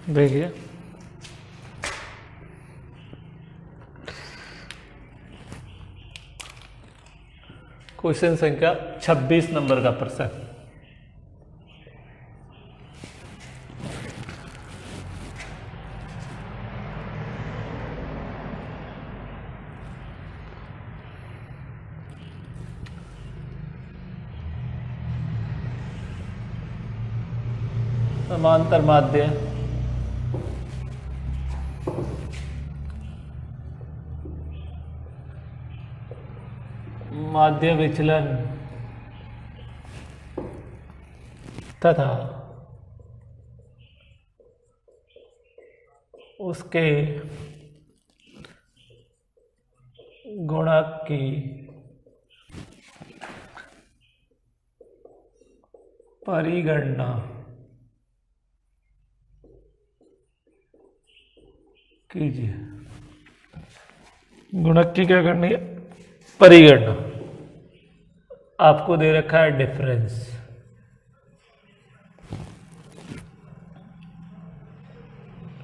देखिए क्वेश्चन संख्या 26 नंबर का प्रश्न। समांतर माध्य माध्य विचलन तथा उसके गुणक की परिगणना कीजिए। गुणक की क्या करनी है? परिगणना। आपको दे रखा है difference,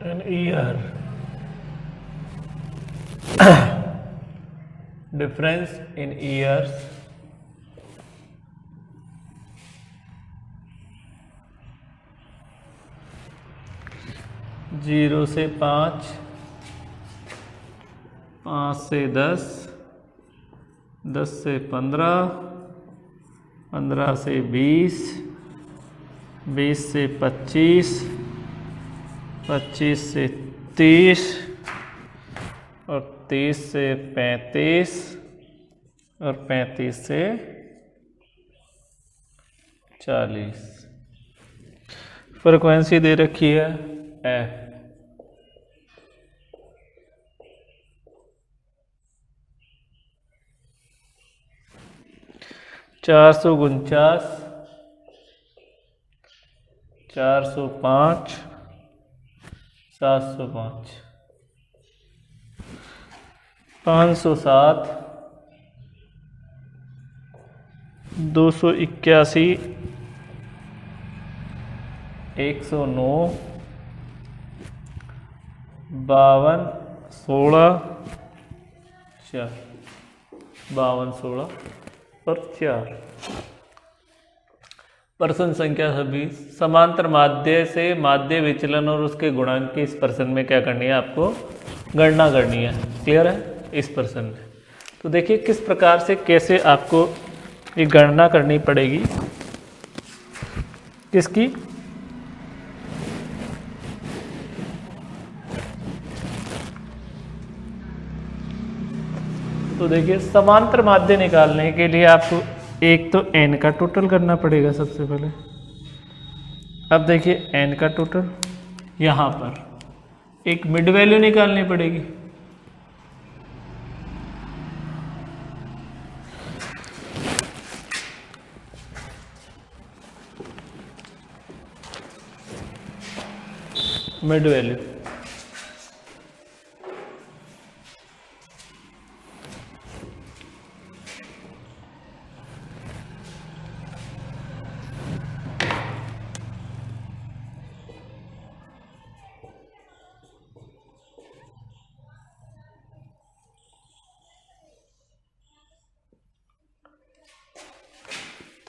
an year difference in years zero से 5, 5 से 10, 10 से 15, 15 से 20, 20 से 25, 25 से 30 और 30 से 35 और 35 से 40। फ्रीक्वेंसी दे रखी है F। 449, 405, 705, 507, 281, 109, 52, 16, 4, 52, 16 और 4। प्रश्न संख्या 26। समांतर माध्य से माध्य विचलन और उसके गुणांक की इस प्रश्न में क्या करनी है? आपको गणना करनी है। क्लियर है इस प्रश्न में? तो देखिए किस प्रकार से कैसे आपको ये गणना करनी पड़ेगी। किसकी? तो देखिए समांतर माध्य निकालने के लिए आपको एक तो n का टोटल करना पड़ेगा सबसे पहले। अब देखिए n का टोटल, यहाँ पर एक मिड वैल्यू निकालनी पड़ेगी। मिड वैल्यू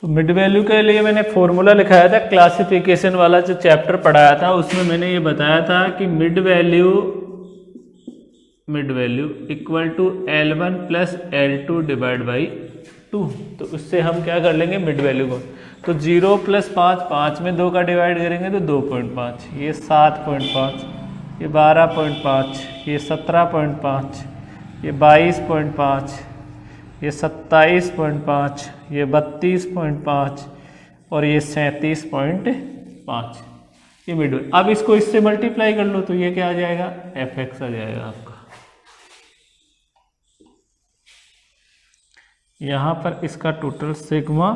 तो मिड वैल्यू के लिए मैंने फॉर्मूला लिखाया था, क्लासिफिकेशन वाला जो चैप्टर पढ़ाया था उसमें मैंने ये बताया था कि mid value equal to L1 plus L2 divide by 2। तो उससे हम क्या कर लेंगे मिड वैल्यू को। तो 0 प्लस 5, 5 में 2 का डिवाइड करेंगे तो 2.5, ये 7.5, ये 12.5, ये 17.5, ये 22.5, ये 27.5, ये 32.5 और ये 37.5। ये मिड वैल्यू। अब इसको इससे मल्टीप्लाई कर लो तो ये क्या आ जाएगा? fx आ जाएगा आपका। यहाँ पर इसका टोटल सिग्मा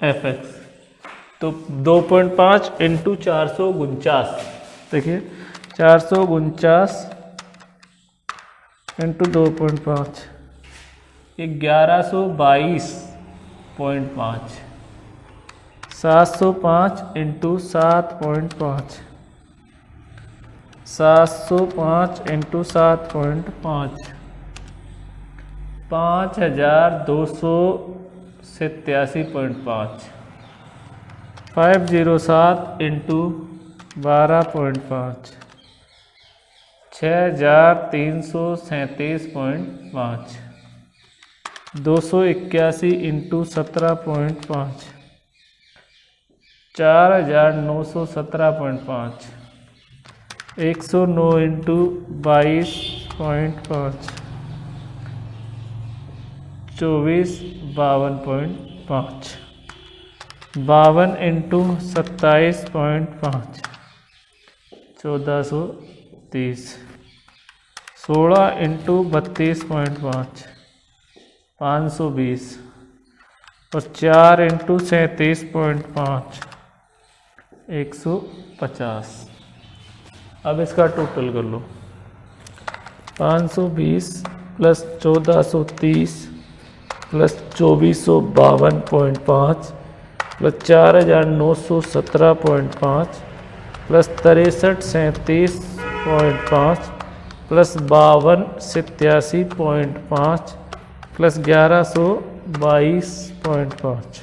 fx। तो 2.5 इंटू 449, देखिए 449 into 2.5, 1122.5, 705 into 7.5, 705 into 7.5 5287.5 507 into 12.5 6337.5 281 into 17.5 4917.5 109 into 22.5 2452.5 52 into 27.5 1430 16 into 32.5 520 और 4 इंटू 37.5 150। अब इसका टोटल कर लो। 520 plus 1430 plus 2452.5 plus 4917.5 plus 6337.5 plus 5287.5 plus 1122.5,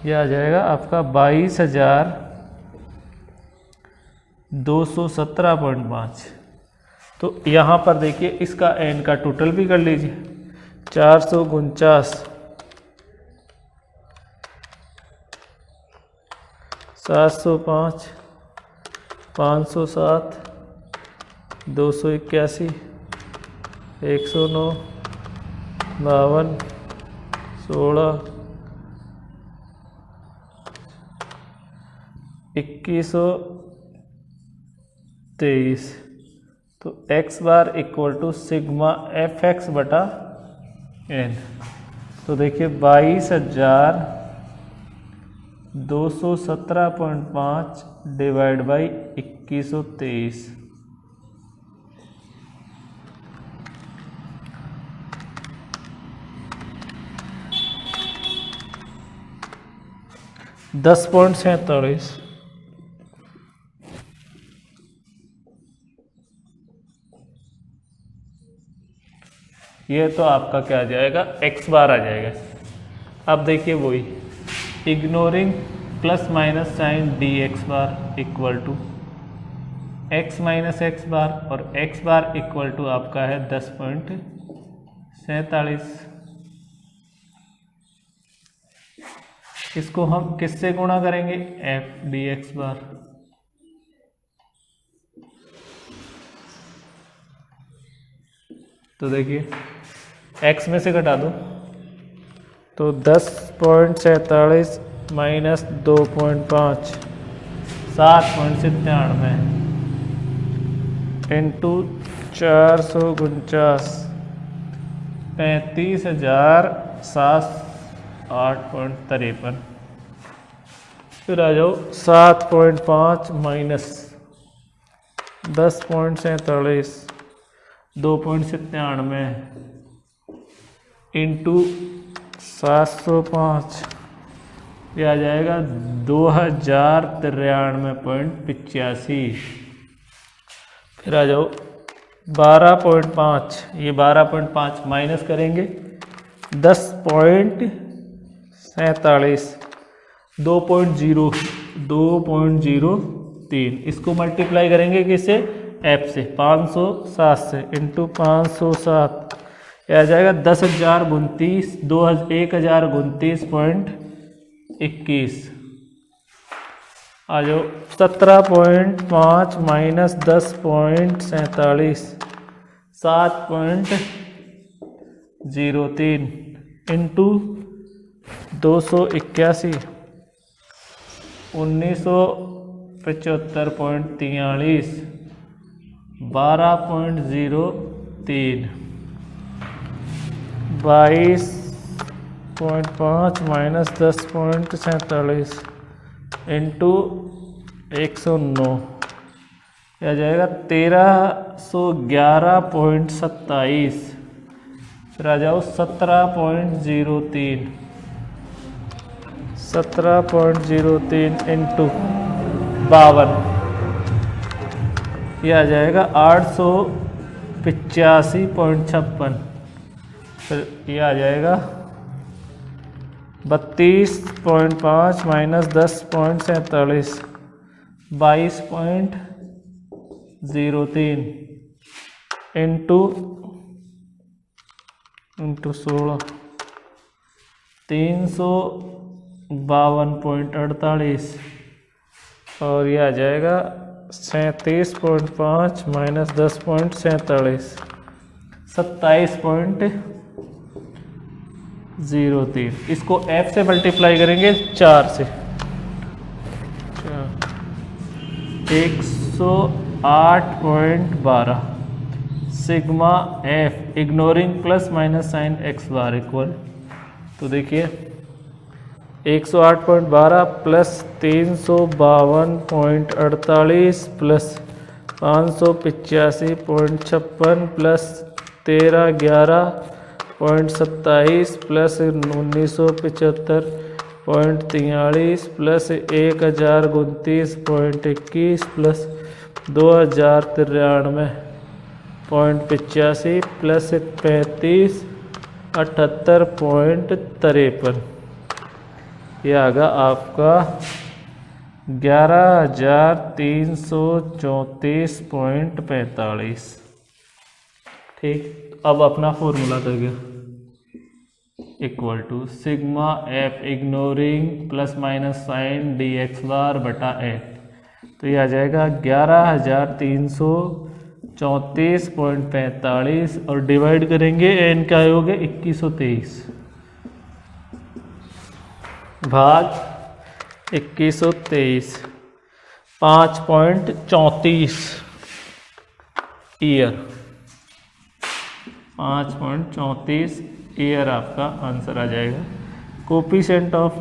यह आ जाएगा आपका 22,217.5। तो यहाँ पर देखिए इसका एन का टोटल भी कर लीजिए। 449 705 507 281 109 52 16 2123। तो x bar equal to sigma f x बटा एन। तो देखिए 22,217.5 डिवाइड बाई 2123। $10.47। ये तो आपका क्या आ जाएगा, x बार आ जाएगा। अब देखिए वही ignoring plus minus sign d x bar equal to x minus x bar और x बार इक्वल टू आपका है 10.47। इसको हम किससे गुणा करेंगे, f डी एक्स बार। तो देखिए x में से घटा दो तो 10.47 माइनस 2.5 7.97 इंटू 449 35,708.53। फिर आ जाओ 7.5 माइनस 10.47 2.97 इंटू 705, ये आ जाएगा 2093.85। फिर आ जाओ 12.5, ये 12.5 माइनस करेंगे 10.47 2.03, इसको मल्टीप्लाई करेंगे किससे, एफ से 507 से इंटू 507, यह आ जाएगा 1029.21। आ जाओ 17.5 माइनस 10.47 7.03 इंटू 281 1975.43 12.03 22.5 माइनस 10.47 इंटू 109, यह आ जाएगा 1311.27। फिर आ जाओ 17.03 इंटू 52 ये आ जाएगा 885.56। फिर ये आ जाएगा 32.5 माइनस 10.47, 22.03 इंटू 16, 352.48, और ये आ जाएगा 37.5 माइनस 10.47, 27.03। इसको f से मल्टीप्लाई करेंगे 4 से, 108.12 sigma f ignoring plus minus sign x bar equal. तो देखिए 108.12 plus 352.48 plus 585.56 plus 1311.27 plus 1975.43 plus 1029.21 plus 2093.85 plus 3578.53। ये आगा आपका 11,334.45। ठीक, अब अपना फॉर्मूला कर गया equal to sigma f ignoring plus minus sign d x bar बटा एफ। तो ये आ जाएगा 11,334.45 और डिवाइड करेंगे एन का योग है 2123 भाग 2123, 5.34 ईयर, 5.34 ईयर आपका आंसर आ जाएगा। कोफिशिएंट ऑफ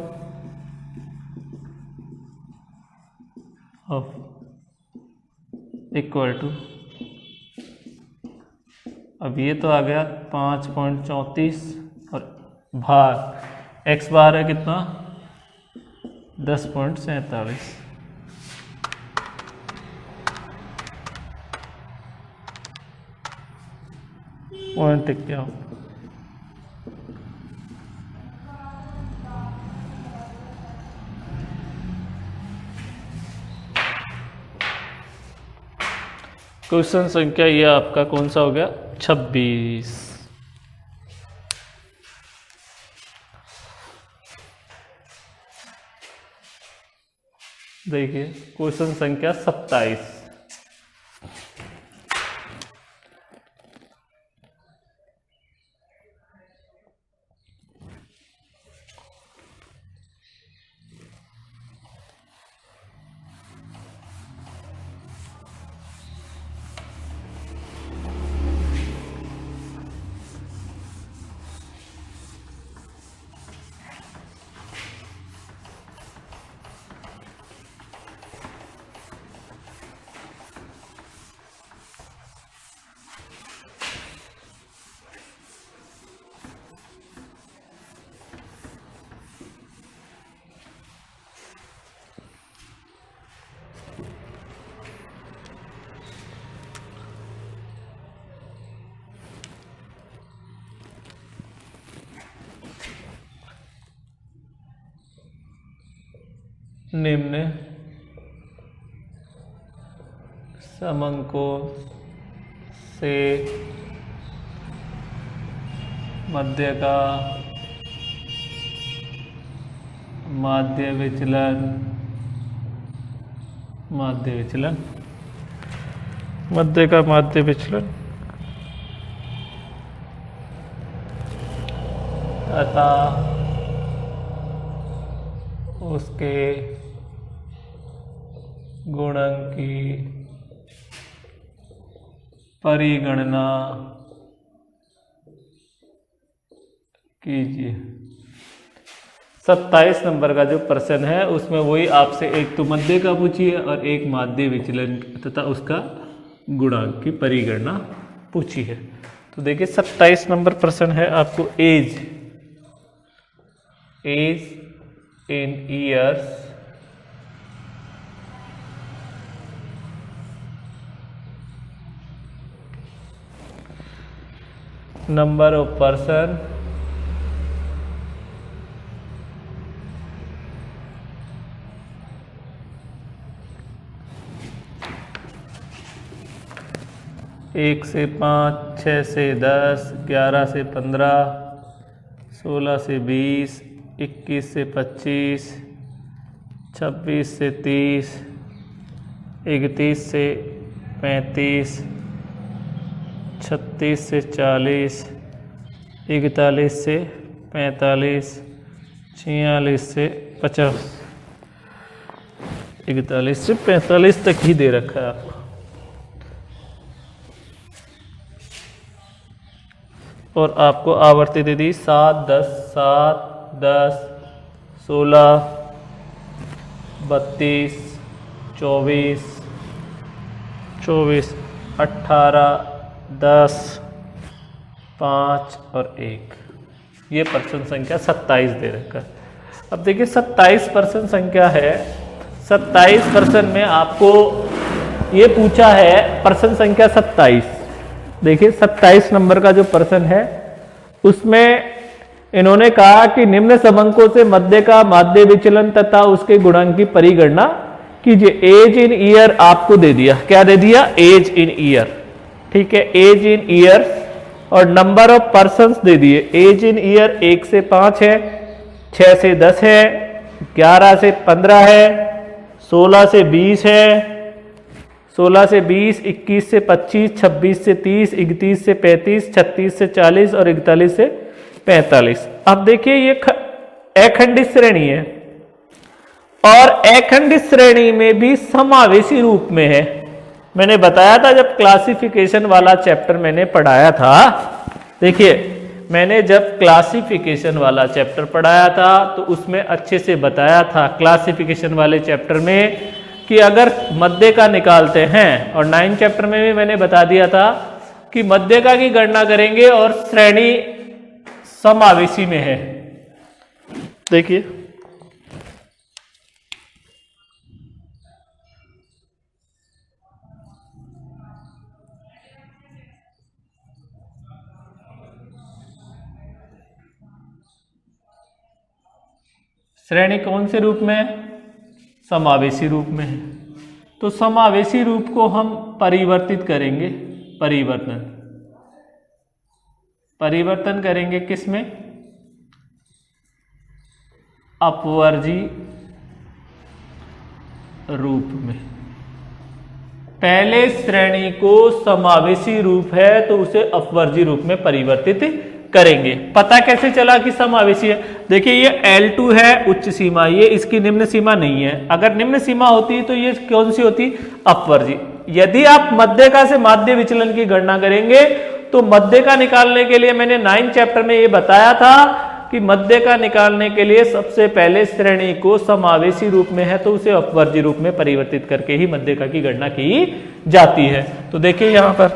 इक्वल टू, अब ये तो आ गया 5.34 और भाग एक्स बार है कितना 10.47। पॉइंट क्या क्वेश्चन संख्या ये आपका कौन सा हो गया 26। देखिए क्वेश्चन संख्या 27। निम्न समंकों से मध्य का माध्य विचलन मध्य का माध्य विचलन तथा उसके गुणन की परिगणना कीजिए। 27 नंबर का जो प्रश्न है उसमें वही आपसे एक तो मध्य का पूछी है और एक माध्य विचलन तथा उसका गुणांक की परिगणना पूछी है। तो देखिए 27 नंबर प्रश्न है आपको age in years number of person एक से 5, 6 से 10, 11 से 15, 16 से 20, 21 से 25, 26 से 30, 31 से 35, 36 से 40, 41 से 45, 46 से 50, 41 से 45 तक ही दे रखा है आपको। और आपको आवर्ती दे दी 7, 10, 7, 10, 16, 32, 24, 24, 18, 10, 5 और 1। ये पर्सन संख्या 27 दे रखा है। अब देखिए 27 पर्सन संख्या है। 27 पर्सन में आपको ये पूछा है पर्सन संख्या 27। देखिए 27 नंबर का जो पर्सन है उसमें इन्होंने कहा कि निम्न समंकों से मध्य का माध्य विचलन तथा उसके गुणांक की परिगणना कीजिए। एज इन ईयर आपको दे दिया। क्या दे दिया? Age in year. ठीक है, एज इन ईयर। और नंबर ऑफ पर्सन्स दे दिए। एज इन ईयर 1 से 5 है, 6 से 10 है, 11 से 15 है, 16 से 20 है, 16 से 20, 21 से 25, 26 से 30, 31 से 35, 36 से 40 और 41 से 45। अब देखिए ये अखंडित श्रेणी है और अखंडित श्रेणी में भी समावेशी रूप में है। मैंने बताया था जब क्लासिफिकेशन वाला चैप्टर मैंने पढ़ाया था। देखिए मैंने जब क्लासिफिकेशन वाला चैप्टर पढ़ाया था तो उसमें अच्छे से बताया था क्लासिफिकेशन वाले चैप्टर में कि अगर मध्य का निकालते हैं, और 9 चैप्टर में भी मैंने बता दिया था कि मध्य का की गणना करेंगे और श्रेणी समावेशी में है। देखिए श्रेणी कौन से रूप में है? समावेशी रूप में है। तो समावेशी रूप को हम परिवर्तित करेंगे। परिवर्तन करेंगे किसमें? अपवर्जी रूप में। पहले श्रेणी को समावेशी रूप है तो उसे अपवर्जी रूप में परिवर्तित करेंगे। पता कैसे चला कि समावेशी है? देखिए ये L2 है उच्च सीमा, ये इसकी निम्न सीमा नहीं है। अगर निम्न सीमा होती तो ये कौन सी होती? अपवर्जी। यदि आप मध्य का से माध्य विचलन की गणना करेंगे तो मध्य का निकालने के लिए मैंने 9 चैप्टर में ये बताया था कि मध्य का निकालने के लिए सबसे पहले श्रेणी को समावेशी रूप में है तो उसे अपवर्जी रूप में परिवर्तित करके ही मध्य का की गणना की जाती है। तो देखिए यहां पर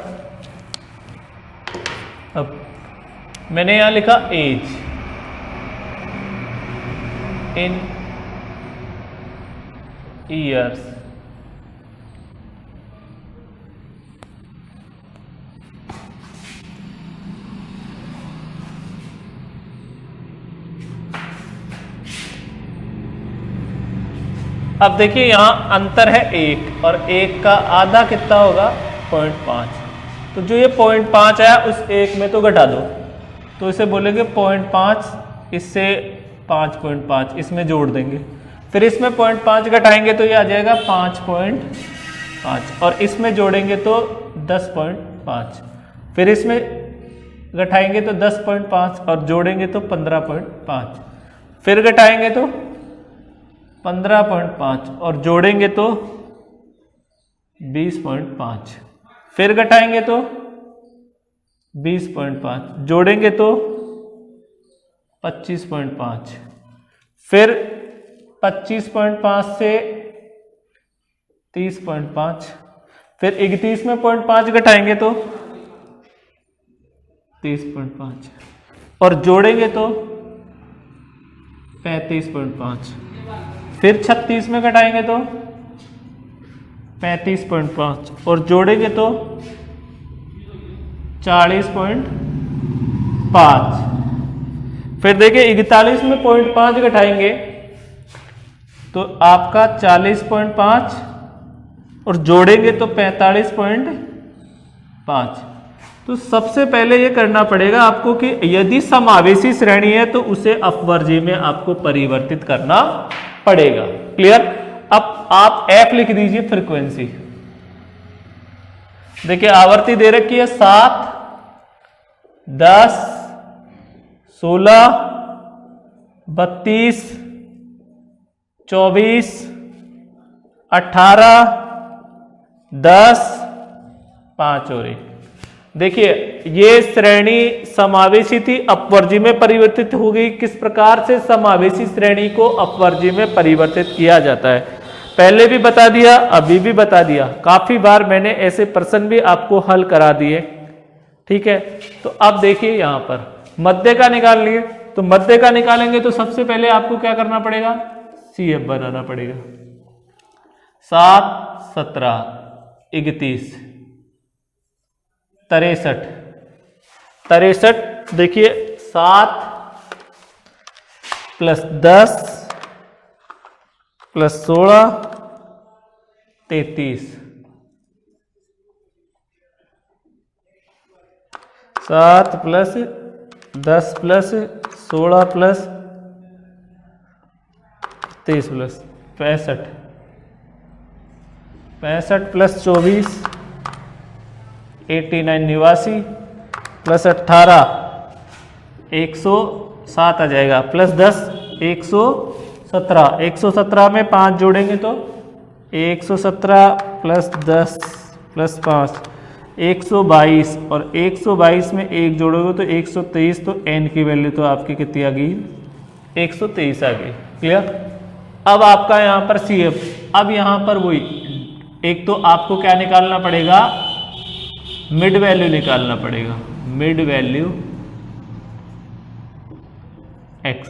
अब मैंने यहां लिखा एज इन ईयर्स। अब देखिए यहां अंतर है 1 और 1 का आधा कितना होगा? 0.5। तो जो ये 0.5 आया उस 1 में तो घटा दो, तो इसे बोलेंगे 0.5, इससे 5.5 इसमें जोड़ देंगे, फिर इसमें 0.5 घटाएंगे तो ये आ जाएगा 5.5 और इसमें जोड़ेंगे तो 10.5, फिर इसमें घटाएंगे तो 10.5 और जोड़ेंगे तो 15.5, फिर घटाएंगे तो 15.5 और जोड़ेंगे तो 20.5, फिर घटाएंगे तो 20.5, जोड़ेंगे तो 25.5, फिर 25.5 से 30.5, फिर 31 में 0.5 घटाएंगे तो 30.5 और जोड़ेंगे तो 35.5, फिर 36 में घटाएंगे तो 35.5 और जोड़ेंगे तो 40.5। 5। फिर देखिए 41 में 0.5 घटाएंगे तो आपका 40.5 और जोड़ेंगे तो 45.5। तो सबसे पहले ये करना पड़ेगा आपको कि यदि समावेशी श्रेणी है तो उसे अपवर्जी में आपको परिवर्तित करना पड़ेगा। क्लियर? अब आप f लिख दीजिए फ्रीक्वेंसी। देखिए आवर्ती दे रखी है 7, 10, 16, 32, 24, 18, 10, 5 और 1। देखिए ये श्रेणी समावेशी थी, अपवर्जी में परिवर्तित हो गई। किस प्रकार से समावेशी श्रेणी को अपवर्जी में परिवर्तित किया जाता है पहले भी बता दिया, अभी भी बता दिया। काफी बार मैंने ऐसे प्रश्न भी आपको हल करा दिए। ठीक है, तो अब देखिए यहां पर मध्य का निकाल लिए। तो मध्य का निकालेंगे तो सबसे पहले आपको क्या करना पड़ेगा? CF बनाना पड़ेगा। 7, 17, 31, 63। देखिए 7 + 10 + 16 33। 7 + 10 + 16 + 30 + 65। 65 + 24 89 + 18 107 आ जाएगा, + 10 117। 117 में 5 जोड़ेंगे तो 117 + 10 + 5 122, और 122 में 1 जोड़ोगे तो 123। तो n की वैल्यू तो आपकी कितनी आ गई? 123 आ गई। क्लियर? अब आपका यहां पर CF। अब यहां पर वही एक तो आपको क्या निकालना पड़ेगा? मिड वैल्यू निकालना पड़ेगा। Mid value x।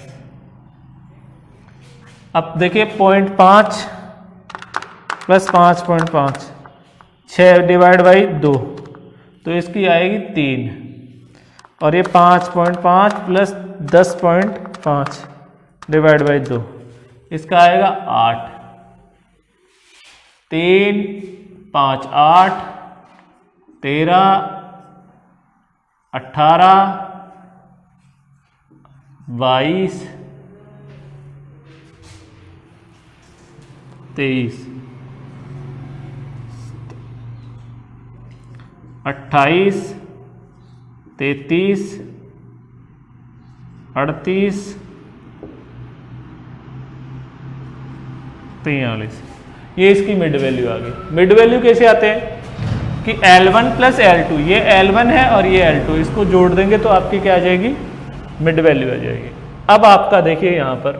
अब देखिए 0.5 + 5.5 6 / 2 तो इसकी आएगी 3, और ये 5.5 + 10.5 / 2 इसका आएगा 8। 3, 5, 8, 13, 18, 22, 23, 28, 33, 38, 43। ये इसकी मिड वैल्यू आ गई। मिड वैल्यू कैसे आते हैं कि L1 + L2, ये L1 है और ये L2, इसको जोड़ देंगे तो आपकी क्या आ जाएगी? मिड वैल्यू आ जाएगी। अब आपका देखिए यहां पर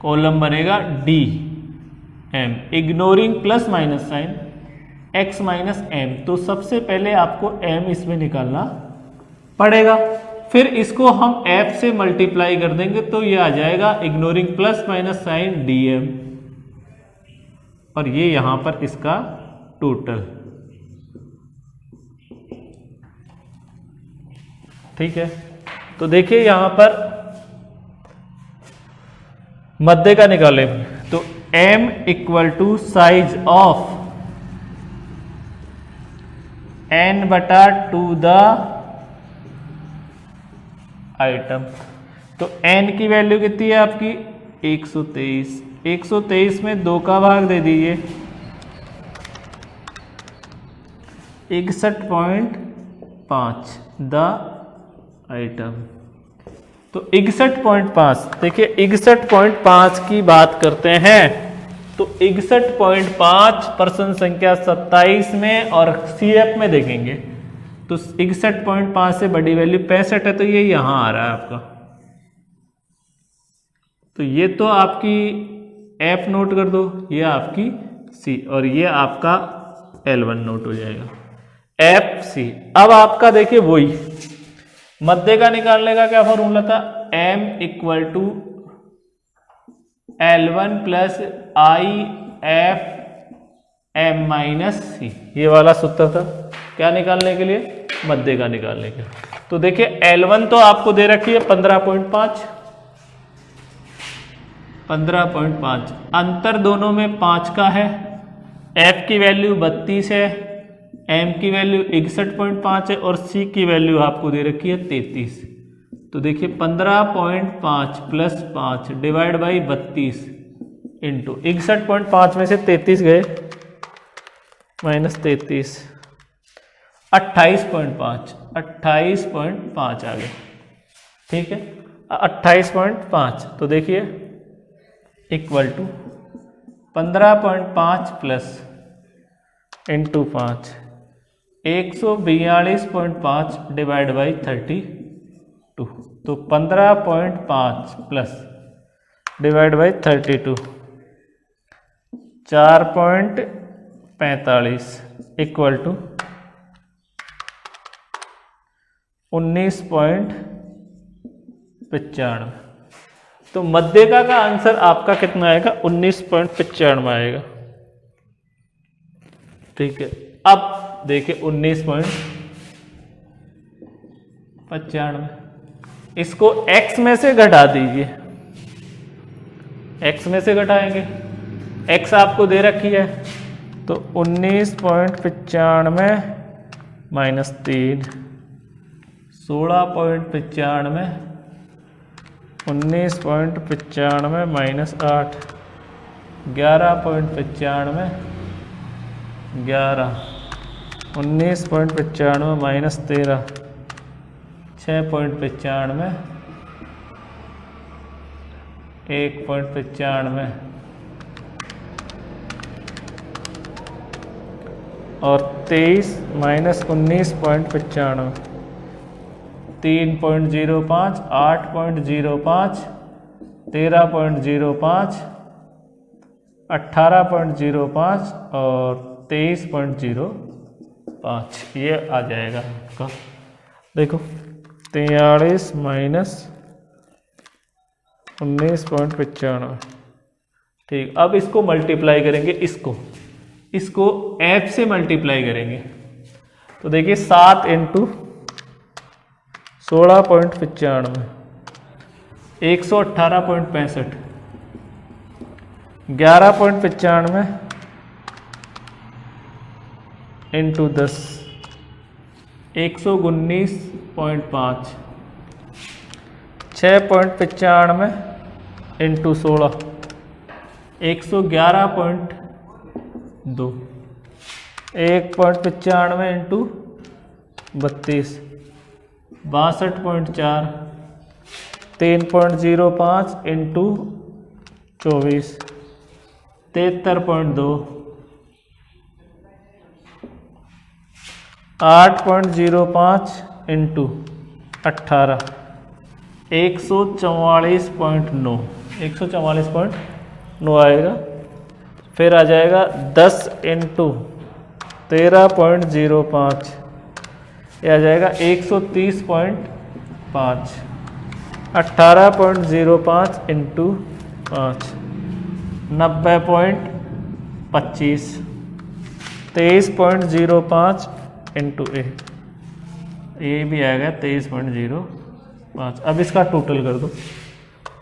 कॉलम बनेगा DM, ignoring plus minus sign x - m। तो सबसे पहले आपको m इसमें निकालना पड़ेगा, फिर इसको हम f से मल्टीप्लाई कर देंगे तो ये आ जाएगा ignoring plus minus sign DM, और ये यहां पर इसका टोटल। ठीक है, तो देखिए यहां पर मध्य का निकालें तो m = size of n/2 the item. तो n की वैल्यू कितनी है आपकी? 123। 123 में 2 का भाग दे दीजिए, 61.5 द आइटम। तो 61.5, देखिए 61.5 की बात करते हैं तो 61.5% संख्या 27 में और CF में देखेंगे तो 61.5 से बड़ी वैल्यू 65 है, तो ये यहां आ रहा है आपका। तो ये तो आपकी F नोट कर दो, ये आपकी C, और ये आपका L1 नोट हो जाएगा FC। अब आपका देखिए वही मध्य का निकालने का क्या फॉर्मूला था? M = L1 + IF m - C, ये वाला सूत्र था क्या निकालने के लिए? मध्य का निकालने के लिए। तो देखिए L1 तो आपको दे रखी है 15.5, 15.5, अंतर दोनों में 5 का है। F की वैल्यू 32 है, M की वैल्यू 61.5 है और C की वैल्यू आपको दे रखी है 33। तो देखिए 15.5 प्लस 5 डिवाइड बाई 32 इंटू 61.5 में से 33 गए माइनस 33, 28.5, 28.5 आ गए। ठीक है, 28.5। तो देखिए equal to 15.5 plus into 5 142.5 divide by 32। तो 15.5 plus divide by 32 4.45 equal to 19.95। तो मध्यका का आंसर आपका कितना आएगा? 19.95 आएगा। ठीक है, अब देखिए 19.95, इसको x में से घटा दीजिए, x में से घटाएंगे, x आपको दे रखी है तो 19.95 माइनस 3, 16.95, 19.95 माइनस 8, 11.95, 11, 19.95 माइनस 13, 6.95, 1.95 और 23 माइनस 19.95, 3.05, 8.05, 13.05, 18.05 और 23.05, ये आ जाएगा आपका। देखो 43 माइनस 19.95। ठीक, अब इसको मल्टीप्लाई करेंगे, इसको f से मल्टीप्लाई करेंगे। तो देखिए 7 into 16.95, 118.65, 11.95 into 10, 119.5, 6.95 into 16, 111.2, 1.95 into 32, 62.4, 3.05 into 24, 73.2, 8.05 into 18, 144.9, 144.9 आएगा। फिर आ जाएगा 10 इंटू 13.05, ये आ जाएगा 130.5, 18.05 इंटू 5, 90.25, 23.05 इंटू ये भी आएगा 23.05। अब इसका टोटल कर दो,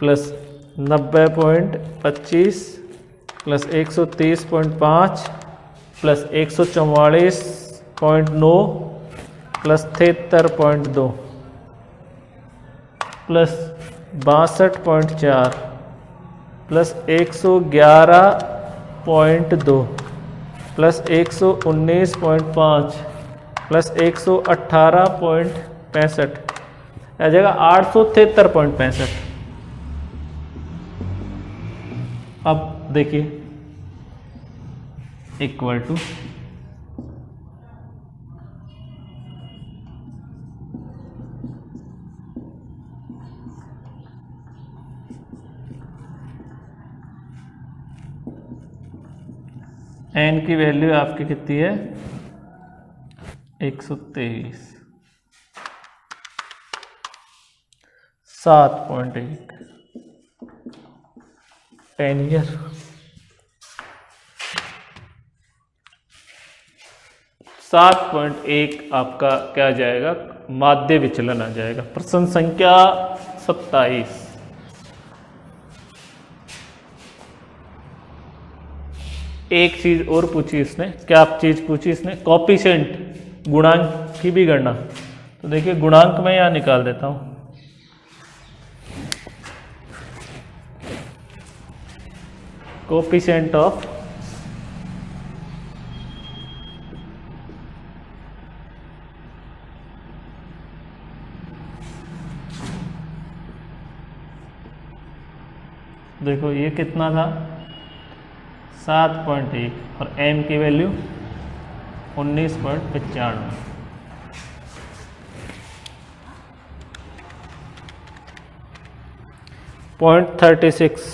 plus 90.25 plus 130.5 plus 144.9 plus 73.2 plus 62.4 plus 111.2 plus 119.5 plus 118.65 आ जाएगा 873.65। अब देखिए इक्वल टू n की वैल्यू आपकी कितनी है? 123, 7.8 10 ईयर 7.1 आपका क्या आ जाएगा, माध्य विचलन आ जाएगा। प्रश्न संख्या 27। एक चीज और पूछी इसने, क्या चीज पूछी इसने, कोएफिशिएंट, गुणांक की भी गणना। तो देखिए गुणांक मैं यहां निकाल देता हूं। कोएफिशिएंट ऑफ देखो ये कितना था 7.1 और m की वैल्यू 19.95। पॉइंट 36